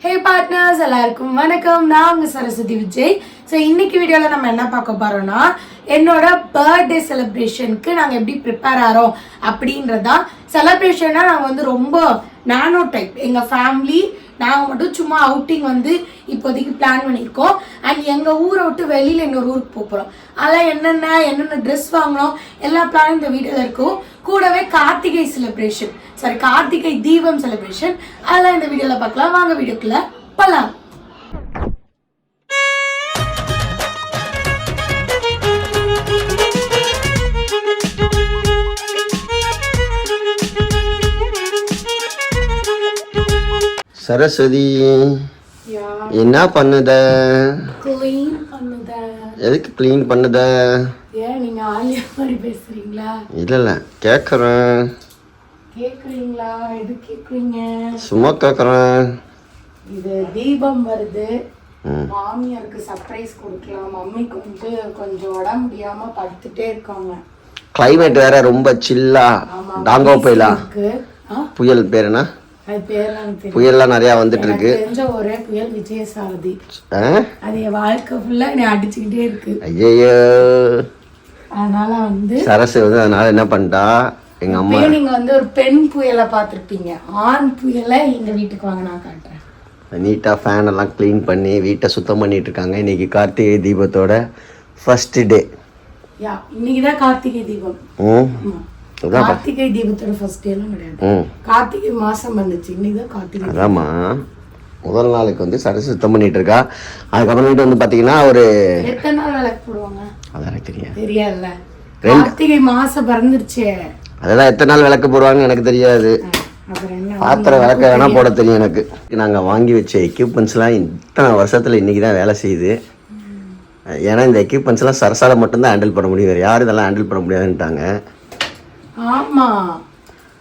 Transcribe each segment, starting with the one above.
ஹே partners, எல்லாருக்கும் வணக்கம். நான் உங்கள் சரஸ்வதி விஜய். ஸோ இன்னைக்கு வீடியோவில் நம்ம என்ன பார்க்க போகிறோம்னா, என்னோட பர்த்டே செலிப்ரேஷனுக்கு நாங்கள் எப்படி ப்ரிப்பேர் ஆகிறோம் அப்படின்றதான். செலிப்ரேஷனாக நாங்கள் வந்து ரொம்ப நானோ டைப். எங்கள் ஃபேமிலி நாங்கள் மட்டும் சும்மா அவுட்டிங் வந்து இப்போதைக்கு பிளான் பண்ணியிருக்கோம். அண்ட் எங்கள் ஊரை விட்டு வெளியில் இன்னொரு ஊருக்கு போகிறோம். அதெல்லாம் என்னென்ன ட்ரெஸ் வாங்கணும் எல்லா பிளானும் இந்த வீடியோவில் இருக்கும். கூடவே கார்த்திகை செலிப்ரேஷன், கார்த்திகை தீபம் செலிப்ரேஷன், அதெல்லாம் இந்த வீடியோவில் பார்க்கலாம். வாங்க வீடியோக்குள்ள போகலாம். சரஸ்வதி என்ன பண்ணுத? க்ளீன் பண்ணுத. எதுக்கு க்ளீன் பண்ணுத? ஏன் நீங்க ஆலியா மாதிரி பேசுறீங்களா? இல்ல கேக்குறேன். கேக்குறீங்களா? எது கேக்குறீங்க? சும்மா கேக்குறேன். இது தீபம் வருது, மாமியாருக்கு சர்ப்ரைஸ் கொடுக்கலாம். மம்மிக்கு வந்து கொஞ்சம் உடம்பு முடியாம படுத்துட்டே இருக்காங்க. கிளைமேட் வேற ரொம்ப சில்லா. டாங்கோ புயலா? புயல் பேர் என்ன? புயல்லாம் நிறைய வந்துட்டு இருக்கு. ஒரே புயல் விஜயசாரதி. அது என் வாழ்க்கை ஃபுல்லா என்னை அடிச்சுக்கிட்டே இருக்கு. ஐயோ, அதனால வந்து சரசு வந்து அதனால என்ன பண்ணிட்டா, எங்க அம்மா நீங்க வந்து ஒரு பெண் புயலை பார்த்துருப்பீங்க. ஆண் புயலை எங்க வீட்டுக்கு வாங்க நான் காட்டுறேன். நீட்டா ஃபேன் எல்லாம் கிளீன் பண்ணி வீட்டை சுத்தம் பண்ணிட்டு இருக்காங்க. இன்னைக்கு கார்த்திகை தீபத்தோட ஃபர்ஸ்ட் டே. இன்னைக்குதான் கார்த்திகை தீபம். கார்த்திகை தீபத்தோட ஃபர்ஸ்ட் டே எல்லாம் கிடையாது. கார்த்திகை மாசம் வந்துச்சு, இன்னைக்குதான் கார்த்திகை. அதாம்மா, முதல் நாளுக்கு வந்து சரசு சுத்தம் பண்ணிட்டு இருக்கா. அதுக்கப்புறமேட்டு வந்து பாத்தீங்கன்னா ஒரு எத்தனை நாள் விளக்கு போடுவாங்க அதான் தெரியாது. தெரியாதுல்ல, கார்த்திகை மாசம் பிறந்துருச்சு. அதெல்லாம் எத்தனை நாள் விளக்கு போடுவாங்கன்னு எனக்கு தெரியாது. பாத்திரம் விளக்க வேணா போட தெரியும் எனக்கு. நாங்க வாங்கி வச்ச எக்யூப்மெண்ட்ஸ் எல்லாம் இத்தனை வருஷத்துல இன்னைக்குதான் வேலை செய்யுது. ஏன்னா இந்த எக்யூப்மெண்ட்ஸ் எல்லாம் சரசால மட்டும்தான் ஹேண்டில் பண்ண முடியும், வேற யாரும் இதெல்லாம் ஹேண்டில் பண்ண முடியாதுன்ட்டாங்க. ஆமா,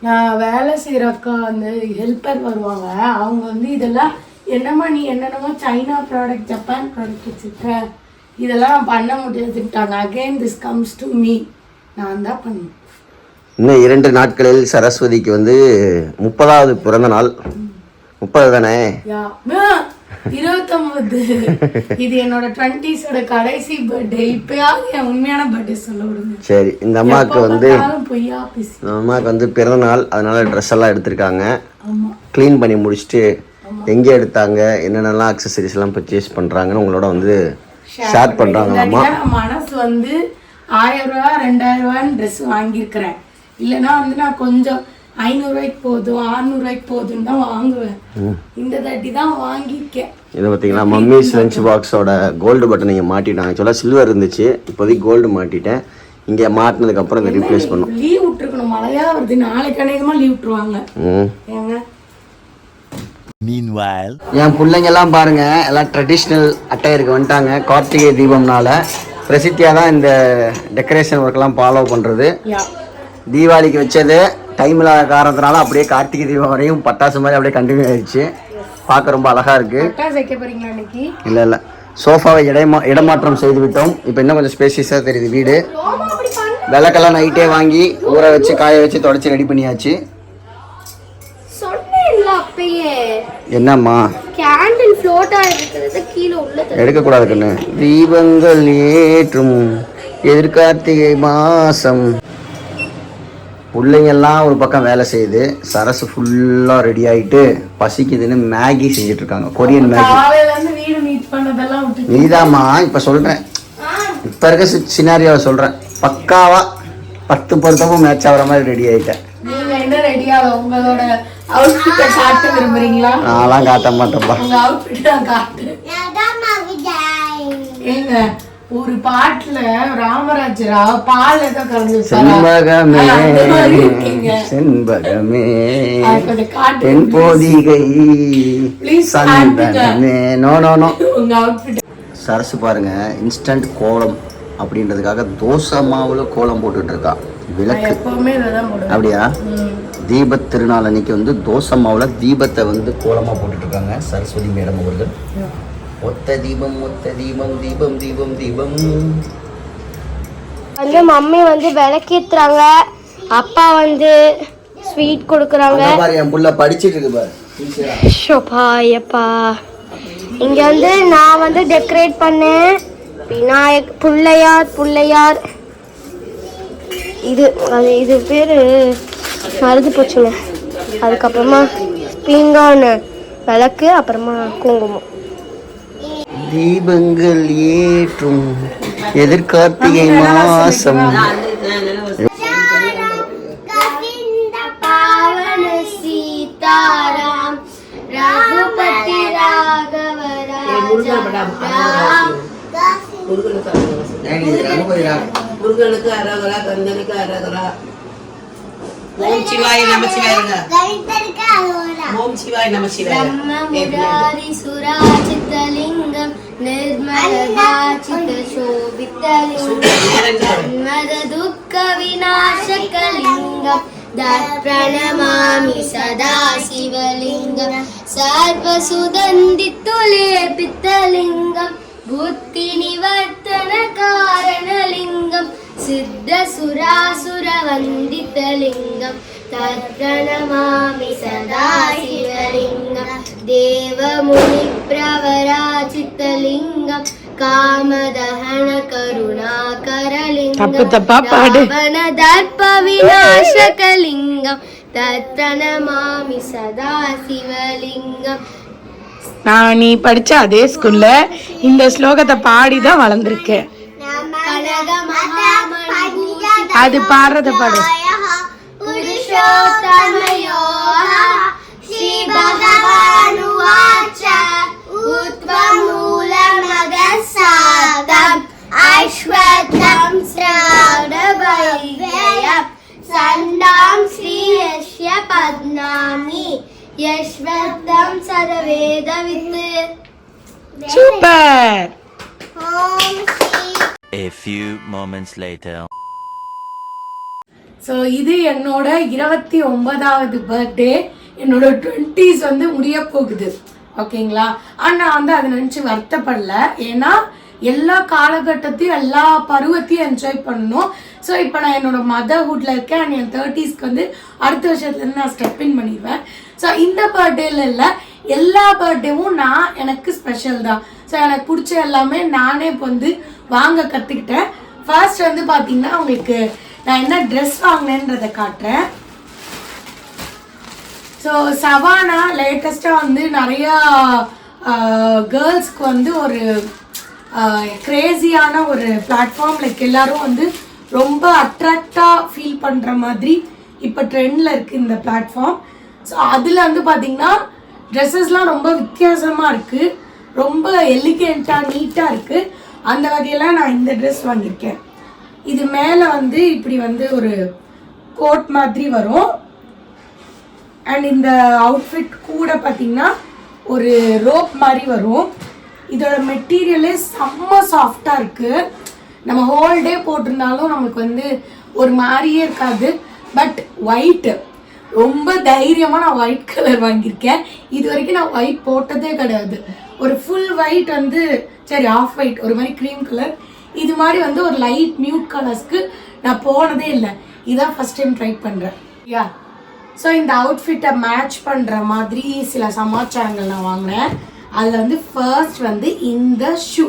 நான் வேலை செய்யற அக்கா வந்து ஹெல்ப்பர் வருவாங்க. அவங்க வந்து இதெல்லாம் என்னம்மா நீ என்னென்னமோ சைனா ப்ராடக்ட், ஜப்பான் ப்ராடக்ட் வச்சுருக்க, இதெல்லாம் நான் பண்ண முடியாதுட்டாங்க. Again this comes to me, நான் தான் பண்ணுவேன். இன்னும் 2 நாட்களில் சரஸ்வதிக்கு வந்து 30வது பிறந்த நாள். 30 தானே? 29. இது என்னோட 20s கடைசி பர்த்டே. இப்பயாவது என் உண்மையான பர்த்டே சொல்ல விடுங்க. சரி, இந்த அம்மாவுக்கு வந்து பொய்யா பேசி அம்மாவுக்கு வந்து பிறந்த நாள், அதனால ட்ரெஸ் எல்லாம் எடுத்திருக்காங்க. க்ளீன் பண்ணி முடிச்சுட்டு எங்கே எடுத்தாங்க, என்னென்னலாம் அக்சசரிஸ் எல்லாம் பர்ச்சேஸ் பண்ணுறாங்கன்னு உங்களோட வந்து ஷேர் பண்ணுறாங்க. அம்மா மனசு வந்து 1000 ரூபா 2000 ரூபான்னு ட்ரெஸ் வாங்கியிருக்கிறேன். இல்லைன்னா வந்து நான் கொஞ்சம் 500 ரூபாய்க்கு போதும் 600 ரூபாய்க்கு போதுன்னு தான் வாங்குவேன். இந்த தட்டி தான் வாங்கியிருக்கேன். இதை பார்த்தீங்களா, மம்மிஸ் லஞ்ச் பாக்ஸோட கோல்டு பட்டன் நீங்கள் மாட்டிட்டாங்க. ஆக்சுவலாக சில்வர் இருந்துச்சு, இப்போதைக்கு கோல்டு மாட்டிட்டேன். இங்கே மாட்டினதுக்கப்புறம் இதை ரீப்ளேஸ் பண்ணும். லீவ் விட்டுருக்கணும், மழையா வருது. நாளைக்கு அநேகமாக லீவ் விட்டுருவாங்க. ஏங்க என் பிள்ளைங்கெல்லாம் பாருங்க, எல்லாம் ட்ரெடிஷ்னல் அட்டையருக்கு வந்துட்டாங்க. கார்த்திகை தீபம்னால பிரசித்தியாக தான் இந்த டெக்கரேஷன் ஒர்க்கெல்லாம் ஃபாலோ பண்ணுறது. தீபாவளிக்கு வச்சது டைம் இல்லாத காரணத்தினால அப்படியே கார்த்திகை தீபம் வரையும் பட்டாசு மாதிரி அப்படியே கண்டினியூ ஆயிடுச்சு. பார்க்க ரொம்ப அழகா இருக்கு. இல்லை சோஃபாவை இடமாற்றம் செய்து விட்டோம். இப்போ இன்னும் கொஞ்சம் ஸ்பேசியஸாக தெரியுது வீடு. விளக்கெல்லாம் நைட்டே வாங்கி ஊற வச்சு காய வச்சு தொடச்சி ரெடி பண்ணியாச்சு. என்னம்மா எடுக்கக்கூடாது கண்ணு. தீபங்கள் ஏற்றும் எதிர்கார்த்திகை மாசம். பிள்ளைங்கெல்லாம் ஒரு பக்கம் வேலை செய்யுது. சரசு ஃபுல்லாக ரெடி ஆகிட்டு பசிக்குதுன்னு மேகி செஞ்சுட்டு இருக்காங்க. Korean Maggi. நீதாம்மா இப்போ சொல்கிறேன், இப்போ இருக்க சினாரியோவை சொல்கிறேன். பக்காவா 10 பொருத்தமும் மேட்ச் ஆகிற மாதிரி ரெடி ஆகிட்டேன். நான்லாம் காட்ட மாட்டேன்ப்பா. ஒரு பாட்டுல ராமராஜரா பால் ஏதோ கலந்து செண்பகமே செண்பகமே தென் போதிகை சந்தனமே. No no no. சரசு பாருங்க, இன்ஸ்டன்ட் கோலம் அப்படின்றதுக்காக தோசை மாவுல கோலம் போட்டுட்டு இருக்கா. விளக்கு அப்படியா? தீப திருநாள் அன்னைக்கு வந்து தோசை மாவுல தீபத்தை வந்து கோலமா போட்டுட்டு இருக்காங்க சரஸ்வதி மேடம் அவர்கள். ஒத்த தீபம் ஒத்த தீபம் தீபம் தீபம் தீபம். வந்து மம்மி வந்து விளக்கேத்துறாங்க, அப்பா வந்து ஸ்வீட் கொடுக்குறாங்க. பாரு, என் புள்ள படிச்சிட்டு இருக்கு பாரு. ஷோபாயப்பா இங்கே வந்து நான் வந்து டெக்கரேட் பண்ணேன். விநாயக் பிள்ளையார் இது பேர் மறந்து போச்சுங்க. அதுக்கப்புறமா பீங்கான் விளக்கு, அப்புறமா குங்குமம். தீபங்கள் ஏற்றும் எதிர்கார்த்திகை மாசம். சீதாராம் ரகுபதி ராகவ முருகனுக்கு அரகரா, கந்தனுக்கு அரகரா. ஓம் சிவாய நம சிவாயங்க. ஓம் சிவாய நம சிவாய. முராரி சுராஜிதலிங்கம் நிர்மலவாசித சோபிதலிங்கம் மத துக்க விநாசகலிங்கம் பிரணமாமி சதா சிவலிங்கம் சர்வசுதந்தித்துலேபித்தலிங்கம் புத்தி நிவர்த்தன காரணலிங்கம் சித்த சுராசுர வந்தித்தலிங்கம் தத்ரணமாமி சதா சிவலிங்கம் தேவமுனி பிரவராஜித்தலிங்கம் காமதஹன கருணாகரலிங்கம் ராவண தர்ப்ப விநாசகலிங்கம் தத்ரணமாமி சதா சிவலிங்கம். நான் நீ படிச்ச அதே ஸ்கூல்ல இந்த ஸ்லோகத்தை பாடி தான் வளர்ந்துருக்கேன். அது பாடுறத பாடு. ஐஸ்வர்யம் ஸ்ரவணபைவயம் சண்டாம் ஸ்ரீ யஸ்ய பத்னாமி யஸ்வத்தம் சதவேதவித்து. Super. A few moments later. So இது என்னோட 29வது பர்த்டே. என்னோட 20s வந்து முடிய போகுது, ஓகேங்களா. ஆனால் வந்து அதை நினச்சி வருத்தப்படல. ஏன்னா எல்லா காலகட்டத்தையும் எல்லா பருவத்தையும் என்ஜாய் பண்ணணும். ஸோ இப்போ நான் என்னோட மதர்ஹுட்ல இருக்கேன். அண்ட் என் 30ஸ்க்கு வந்து அடுத்த வருஷத்துலேருந்து நான் ஸ்டெப் இன் பண்ணிடுவேன். ஸோ இந்த பர்த்டேல இல்லை, எல்லா பர்த்டேவும் நான் எனக்கு ஸ்பெஷல் தான். ஸோ எனக்கு பிடிச்ச எல்லாமே நானே இப்போ வந்து வாங்க கற்றுக்கிட்டேன். ஃபர்ஸ்ட் வந்து பார்த்தீங்கன்னா உங்களுக்கு நான் என்ன ட்ரெஸ் வாங்கினேன்றதை காட்டுறேன். ஸோ சவானா லேட்டஸ்ட்டாக வந்து நிறையா கேர்ள்ஸ்க்கு வந்து ஒரு கிரேசியான ஒரு பிளாட்ஃபார்ம், லைக் எல்லாரும் வந்து ரொம்ப அட்ராக்டாக ஃபீல் பண்ணுற மாதிரி இப்போ ட்ரெண்டில் இருக்குது இந்த பிளாட்ஃபார்ம். ஸோ அதில் வந்து பார்த்திங்கன்னா ட்ரெஸ்ஸஸ்லாம் ரொம்ப வித்தியாசமாக இருக்குது, ரொம்ப எலிகெண்ட்டாக நீட்டாக இருக்குது. அந்த வகையில் நான் இந்த ட்ரெஸ் வாங்கியிருக்கேன். இது மேலே வந்து இப்படி வந்து ஒரு கோட் மாதிரி வரும். அண்ட் இந்த அவுட்ஃபிட் கூட பார்த்திங்கன்னா ஒரு ரோப் மாதிரி வரும். இதோட மெட்டீரியலே செம்ம சாஃப்டாக இருக்குது. நம்ம ஹோல் டே போட்டிருந்தாலும் நமக்கு வந்து ஒரு மாதிரியே இருக்காது. பட் ஒயிட்டு ரொம்ப தைரியமாக நான் ஒயிட் கலர் வாங்கியிருக்கேன். இது வரைக்கும் நான் ஒயிட் போட்டதே கிடையாது. ஒரு ஃபுல் ஒயிட் வந்து சரி ஆஃப் ஒயிட் ஒரு மாதிரி க்ரீம் கலர், இது மாதிரி வந்து ஒரு லைட் மியூட் கலர்ஸ்க்கு நான் போனதே இல்லை. இதான் ஃபஸ்ட் டைம் ட்ரை பண்ணுறேன். யா ஸோ இந்த அவுட்ஃபிட்டை மேட்ச் பண்ணுற மாதிரி சில சமாச்சாரங்கள் நான் வாங்கினேன். அதில் வந்து ஃபர்ஸ்ட் வந்து இந்த ஷூ.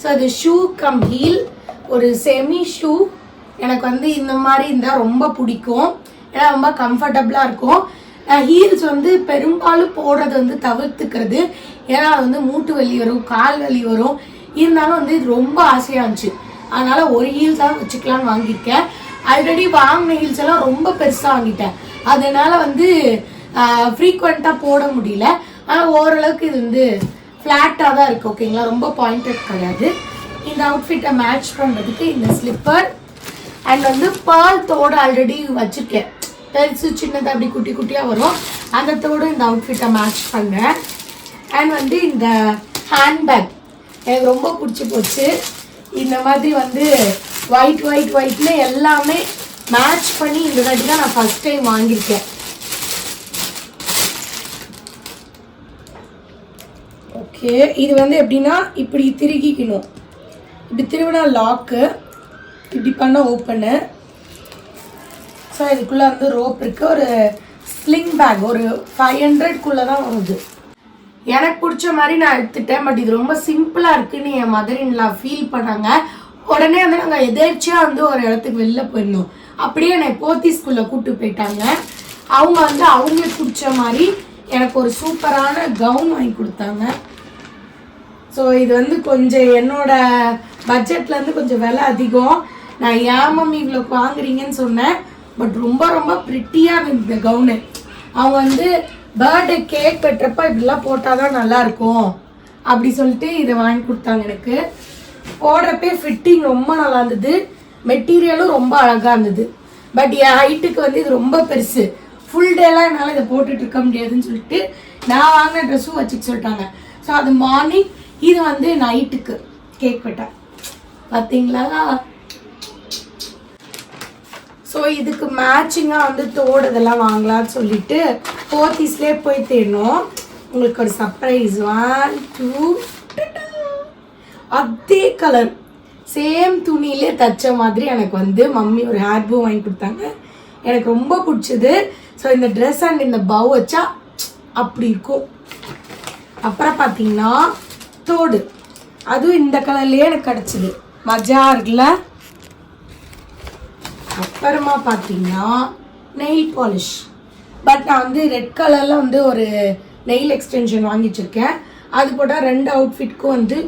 ஸோ அது ஷூ கம் ஹீல், ஒரு செமி ஷூ. எனக்கு வந்து இந்த மாதிரி இருந்தால் ரொம்ப பிடிக்கும், ஏன்னா ரொம்ப கம்ஃபர்டபுளாக இருக்கும். நான் ஹீல்ஸ் வந்து பெரும்பாலும் போடுறது வந்து தவிர்த்துக்கிறது, ஏன்னா அது வந்து மூட்டு வலி வரும், கால் வலி வரும். இருந்தாலும் வந்து இது ரொம்ப ஆசையாக இருந்துச்சு, அதனால் ஒரு ஹீல்ஸாக வச்சுக்கலான்னு வாங்கியிருக்கேன். ஆல்ரெடி வாங்கின ஹீல்ஸ் எல்லாம் ரொம்ப பெருசாக வாங்கிட்டேன், அதனால் வந்து ஃப்ரீக்வெண்ட்டாக போட முடியல. ஆனால் ஓரளவுக்கு இது வந்து ஃப்ளாட்டாக தான் இருக்குது, ஓகேங்களா, ரொம்ப பாயிண்டட் கிடையாது. இந்த அவுட்ஃபிட்டை மேட்ச் பண்ணுறதுக்கு இந்த ஸ்லிப்பர் அண்ட் வந்து பேர்ல் தோடு ஆல்ரெடி வச்சுருக்கேன், பெருசு சின்னதாக அப்படி குட்டி குட்டியாக வரும், அந்த தோடு இந்த அவுட்ஃபிட்டை மேட்ச் பண்ணேன். அண்ட் வந்து இந்த ஹேண்ட்பேக் எனக்கு ரொம்ப பிடிச்சி போச்சு. இந்த மாதிரி வந்து ஒயிட்ல எல்லாமே மேட்ச் பண்ணி இந்த தாட்டி தான் நான் ஃபஸ்ட் டைம் வாங்கியிருக்கேன். ஓகே, இது வந்து எப்படின்னா இப்படி திருகிக்கணும், இப்படி திருவினா லாக்கு, இப்படி பண்ண ஓப்பனு. ஸோ இதுக்குள்ளே வந்து ரோப் இருக்குது, ஒரு ஸ்லிங் பேக் ஒரு 500 தான் வருது. எனக்கு பிடிச்ச மாதிரி நான் எடுத்துட்டேன். பட் இது ரொம்ப சிம்பிளாக இருக்குன்னு என் மதர் இன் லா ஃபீல் பண்ணாங்க. உடனே வந்து நாங்கள் எதேர்ச்சியாக வந்து ஒரு இடத்துக்கு வெளில போயிருந்தோம். அப்படியே என்னை போத்தி ஸ்கூலில் கூப்பிட்டு போயிட்டாங்க. அவங்க வந்து அவங்களுக்கு பிடிச்ச மாதிரி எனக்கு ஒரு சூப்பரான கவுன் வாங்கி கொடுத்தாங்க. ஸோ இது வந்து கொஞ்சம் என்னோட பட்ஜெட்லேருந்து கொஞ்சம் விலை அதிகம். நான் ஏன் மம்மி இவ்வளோ வாங்குறீங்கன்னு சொன்னேன். பட் ரொம்ப ரொம்ப ப்ரிட்டியாக இருந்தது இந்த கவுனு. அவங்க வந்து பர்த்டே கேக் வெட்டுறப்ப இப்படிலாம் போட்டால் தான் நல்லாயிருக்கும் அப்படி சொல்லிட்டு இதை வாங்கி கொடுத்தாங்க எனக்கு. போடுறப்பே ஃபிட்டிங் ரொம்ப நல்லா இருந்தது. மெட்டீரியலும் ரொம்ப அழகாக இருந்தது. பட் என் ஹைட்டுக்கு வந்து இது ரொம்ப பெருசு. ஃபுல் டேலாம் என்னால் இதை போட்டுட்டு இருக்க முடியாதுன்னு சொல்லிட்டு நான் வாங்கின ட்ரெஸ்ஸும் வச்சுக்க சொல்லிட்டாங்க. ஸோ அது மார்னிங், இது வந்து நைட்டுக்கு கேக் வெட்டேன். பார்த்தீங்களா? ஸோ இதுக்கு மேட்சிங்காக வந்து தோடு இதெல்லாம் வாங்கலான்னு சொல்லிட்டு போத்தீஸ்லேயே போய் தேடணும். உங்களுக்கு ஒரு சர்ப்ரைஸ். 1 2 அதே கலர் சேம் துணியிலே தைச்ச மாதிரி எனக்கு வந்து மம்மி ஒரு ஹேர் போ வாங்கி கொடுத்தாங்க. எனக்கு ரொம்ப பிடிச்சது. ஸோ இந்த ட்ரெஸ் அண்ட் இந்த பவ் வச்சா அப்படி இருக்கும். அப்புறம் பார்த்தீங்கன்னா தோடு, அதுவும் இந்த கலர்லேயே எனக்கு கிடச்சிது. மஜா இருக்குல்ல? அப்புறமா பார்த்தீங்கன்னா நெயில் பாலிஷ். பட் நான் வந்து ரெட் கலரில் வந்து ஒரு நெயில் எக்ஸ்டென்ஷன் வாங்கி வச்சுருக்கேன். அது போட்டால் 2 அவுட்ஃபிட்க்கும் வந்து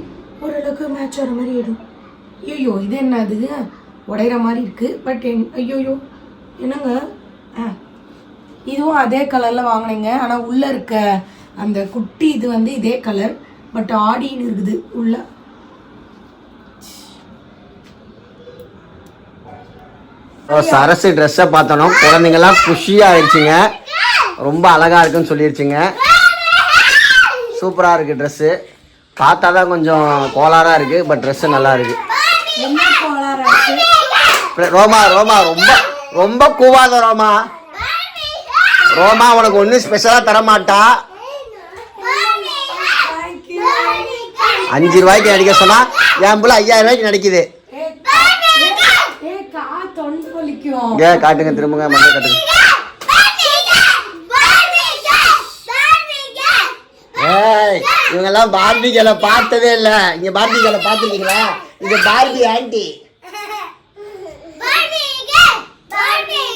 ஓரளவுக்கு மேட்ச் ஆகிற மாதிரி ஆகிடும். ஐயோ இது என்ன அது உடையிற மாதிரி இருக்குது. பட் ஐயோயோ என்னங்க, இதுவும் அதே கலரில் வாங்கினேங்க. ஆனால் உள்ளே இருக்க அந்த குட்டி இது வந்து இதே கலர். பட் ஆடின்னு இருக்குது உள்ள. சரசு ட்ரெஸ்ஸை பார்த்தோன்னா குழந்தைங்கலாம் குஷியாக ஆயிடுச்சுங்க. ரொம்ப அழகாக இருக்குன்னு சொல்லிடுச்சுங்க. சூப்பராக இருக்குது ட்ரெஸ்ஸு. பார்த்தா தான் கொஞ்சம் கோளாராக இருக்குது. பட் ட்ரெஸ்ஸு நல்லா இருக்குது. என்ன கோளாரா இருக்கு? ரோமா ரோமா ரொம்ப ரொம்ப கூவாத ரோமா. ரோமா உனக்கு ஒன்றும் ஸ்பெஷலாக தரமாட்டா. 5 ரூபாய்க்கு நடிக்க சொன்னா என் பிள்ளை 5000 ரூபாய்க்கு நடிக்குது. காட்டுங்க, திரும்புங்க, மண்டை காட்டுங்க. ஏய், இவங்கெல்லாம் பார்பி கேர்ள பார்த்ததே இல்ல. இங்க பார்பி கேர்ள பார்த்துருக்கீங்களா? இது பார்பி ஆன்ட்டி.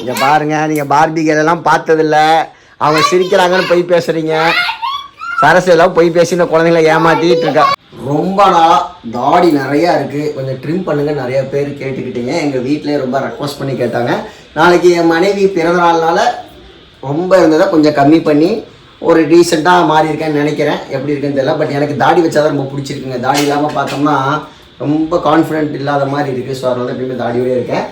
இங்க பாருங்க, நீங்க பார்பி கேர்ள எல்லாம் பார்த்தது இல்ல. அவங்க சிரிக்கிறாங்கன்னு போய் பேசுறீங்க. சரசு எல்லாம் போய் பேசி இந்த குழந்தைங்களை ஏமாத்திட்டு இருக்கா. ரொம்ப நாளா தாடி நிறையா இருக்கு, கொஞ்சம் ட்ரிம் பண்ணுங்க நிறைய பேர் கேட்டுக்கிட்டீங்க. எங்க வீட்டிலேயே ரொம்ப ரெக்வஸ்ட் பண்ணி கேட்டாங்க. நாளைக்கு என் மனைவி பிறந்த நாள்னால ரொம்ப இருந்ததை கொஞ்சம் கம்மி பண்ணி ஒரு டீசெண்டாக மாறி இருக்கேன்னு நினைக்கிறேன். எப்படி இருக்குன்னு தெரியல. பட் எனக்கு தாடி வச்சாதான் ரொம்ப பிடிச்சிருக்குங்க. தாடி இல்லாமல் பார்த்தோம்னா ரொம்ப கான்ஃபிடென்ட் இல்லாத மாதிரி இருக்குது. ஸோ அதனால எப்பயுமே தாடியோடய இருக்கேன்.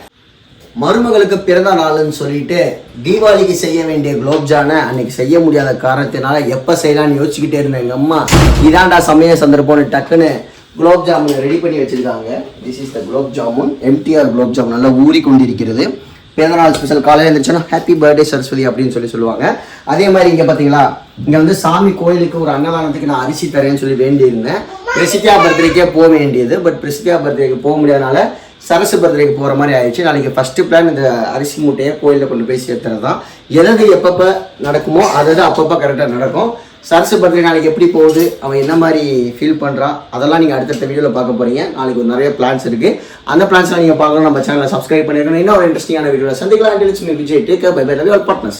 மருமகளுக்கு பிறந்த நாள்னு சொல்லிட்டு தீபாவளிக்கு செய்ய வேண்டிய குலோப்ஜானை அன்னைக்கு செய்ய முடியாத காரணத்தினால எப்போ செய்யலான்னு யோசிச்சுக்கிட்டே இருந்தேன். எங்கள் அம்மா இதாண்டா சமய சந்தர்ப்பம்னு டக்குன்னு குலோப் ஜாமுன் ரெடி பண்ணி வச்சுருக்காங்க. This is the gulab jamun. MTR gulab jamun நல்லா ஊறி கொண்டிருக்கிறது. பிறந்தநாள் ஸ்பெஷல். காலையில் இருந்துச்சுன்னா ஹாப்பி பர்த்டே சரஸ்வதி அப்படின்னு சொல்லுவாங்க. அதே மாதிரி இங்கே பார்த்தீங்களா, இங்கே வந்து சாமி கோயிலுக்கு ஒரு அன்னதானத்துக்கு நான் அரிசி தரேன்னு சொல்லி வேண்டியிருந்தேன். பிரசித்தியா பர்த்டேக்கே போக வேண்டியது. பட் பிரசித்தியா பர்த்டேக்கு போக முடியாதனால சரசு பர்த்டேக்கு போகிற மாதிரி ஆயிடுச்சு. நாளைக்கு ஃபஸ்ட்டு பிளான் இந்த அரிசி மூட்டையை கோயிலில் கொண்டு போய் சேர்த்துறது தான். எதாவது எப்பப்போ நடக்குமோ அதாவது அப்பப்போ கரெக்டாக நடக்கும். சரசு பர்த்டே நாளைக்கு எப்படி போகுது, அவன் என்ன மாதிரி ஃபீல் பண்ணுறான், அதெல்லாம் நீங்கள் அடுத்தடுத்த வீடியோவில் பார்க்க போகிறீங்க. நாளைக்கு ஒரு நிறைய பிளான்ஸ் இருக்குது. அந்த பிளான்ஸ்லாம் நீங்கள் பார்க்கணும். நம்ம சேனலை சப்ஸ்கிரைப் பண்ணிருக்கணும். இன்னும் ஒரு இன்ட்ரெஸ்டிங்கான வீடியோவில் சந்திக்கலாம். Vijay take bye bye love you all partners.